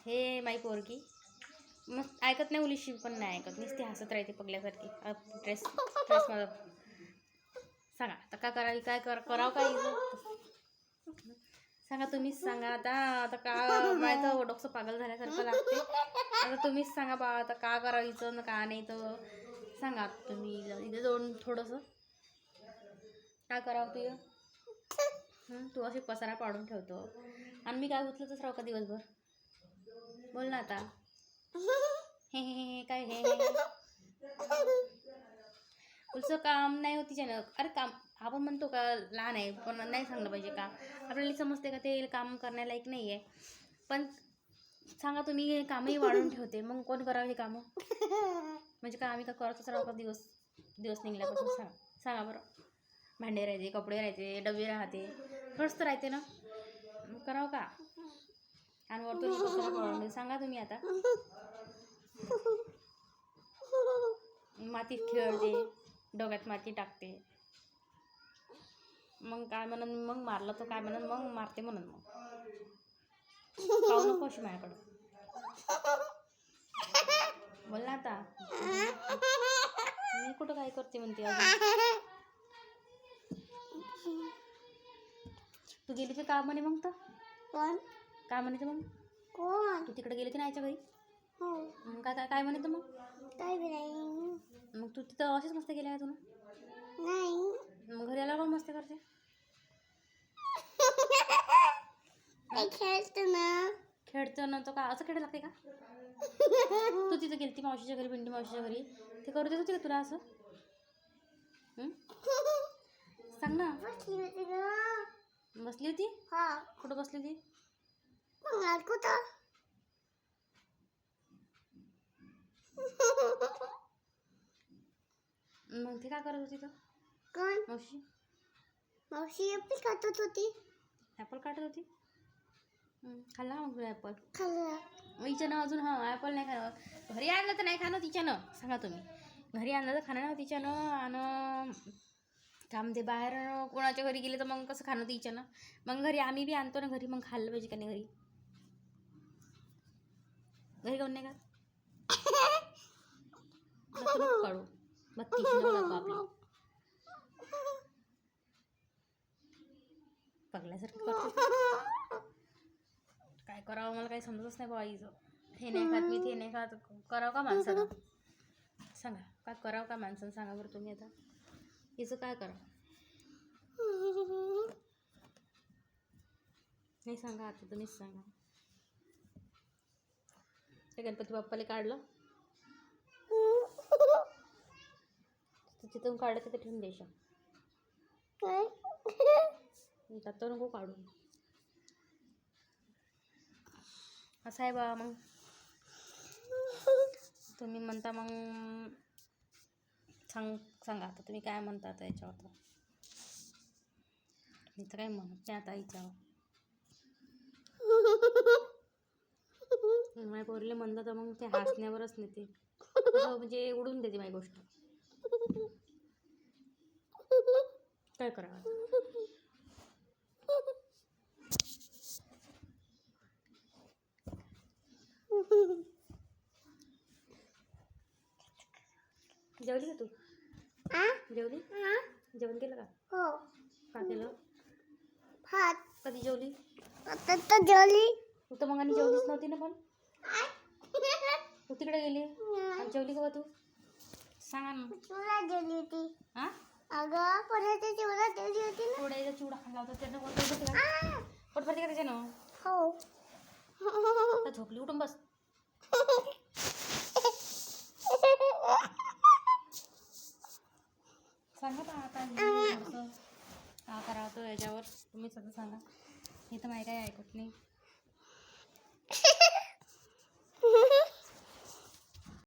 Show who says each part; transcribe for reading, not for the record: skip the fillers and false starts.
Speaker 1: हे माई पोरगी मग ऐकत नाही, उलीशी पण नाही ऐकत, नुसती हसत राहते पगल्यासारखी. ड्रेस ड्रेसमध्ये सांगा आता काय करावी, काय करावं काय सांगा, तुम्हीच सांगा आता. आता का माझं डोकं पागल झाल्यासारखं लागते. आता तुम्हीच सांगा बा, आता का करायचं ना का नाही तर सांगा तुम्ही. इथे जाऊन थोडंसं काय करावं तुझं. तू असे पसारा पाडून ठेवतो आणि मी काय उचलतच राहू का दिवसभर. बोल ना आता. हे काय हे पुढचं काम नाही होत तिच्यानं. अरे काम आपण म्हणतो का लहान आहे पण नाही सांगलं पाहिजे का, आपल्याला समजते का ते काम करण्यालायक नाही आहे. पण सांगा तुम्ही, हे कामही वाढवून ठेवते मग कोण करावं हे कामं. म्हणजे का आम्ही का करतच राहू का दिवस निघल्यापासून. सांगा बरं. भांडे राहते, कपडे राहते, डबे राहते, थोडंच तर राहते ना, करावं का. आणि वरतून सांगा तुम्ही आता. मातीत खेळते, डोक्यात माती टाकते, मग काय म्हणून मग मारलं तर काय म्हणून मग मारते म्हणून मग पाहू नको अशी माझ्याकडं. बोल ना आता. मी कुठं काय करते म्हणते अजून. तू गेली की का म्हणे मग तर कोण काय म्हणते मग कोण. तू तिकडे गेली की नाही घरी. मग काय काय काय म्हणते मग काय नाही. मग तू तिथं असेच मस्त गेले आहे तुला नाही. मग घरी आल्यावर मस्त करते. खेळतो ना तो का असं खेळ लागते का. तू तिथं गेली ती मावशीच्या घरी, पिंडी मावशीच्या घरी, ते करू देत होती का तुला असं. सांग ना. बसली होती. कुठं बसली होती. मग ती काय करत होती तर कोण मावशी. मावशी ॲपल काटत होती. ॲपल काटत होती. खाल्ला मग ॲपल खाल्ला. हिच्यानं अजून ॲपल नाही खाणं. घरी आणलं तर नाही खाणं तिच्यानं. सांगा तुम्ही, घरी आणलं तर खाणं ना तिच्यानं. आणि काय म्हणते बाहेर कोणाच्या घरी गेले तर मग कसं खाणं तिच्यानं. मग घरी आम्ही बी आणतो ना घरी, मग खाल्लं पाहिजे का नाही घरी. घरी कोण नाही का काढू आपली पगल्यासारखं करतो. काय करावं मला काही समजतच नाही बाबा हिचं. हे नाही खात मी, ते नाही खात. करावं का माणसानं. सांगा काय करावं का माणसानं, सांगा बरं तुम्ही आता. हिचं काय करावं नाही सांगा आता तुम्हीच सांगा. ते गणपती बाप्पाला काढलं तिथून काढायचं ते ठेवून द्यायचं. तर नको काढू. असं आहे बा. मग तुम्ही म्हणता मग सांगा आता तुम्ही काय म्हणता आता याच्यावर. मी तर काय म्हणत नाही आता हिच्यावर. माझ्या पोरीला म्हणलं तर मग ते हसण्यावरच नेते, म्हणजे उडून देते माझी गोष्ट. काय करावं. जेवली का तू. जेवली. जेवण केलं का. हो. का केलं. भात. कधी जेवली. आता तर जेवली. तू तर मग आणि जेवलीच नव्हती ना. पण तू तिकडे गेली आणि जेवली का तू. सांगा ना. चिवडा जेवली होती. अगं पोळ्याचा चिवडा जेवली होती ना. पोळ्याचा चिवडा खाल्ला होता त्यानं पोट भरते का त्याच्यानं. हो. झोपली उठून बस. सांगा बा आता का करावं तो याच्यावर तुम्ही सगळं सांगा. हे तर माहिती काय ऐकत नाही.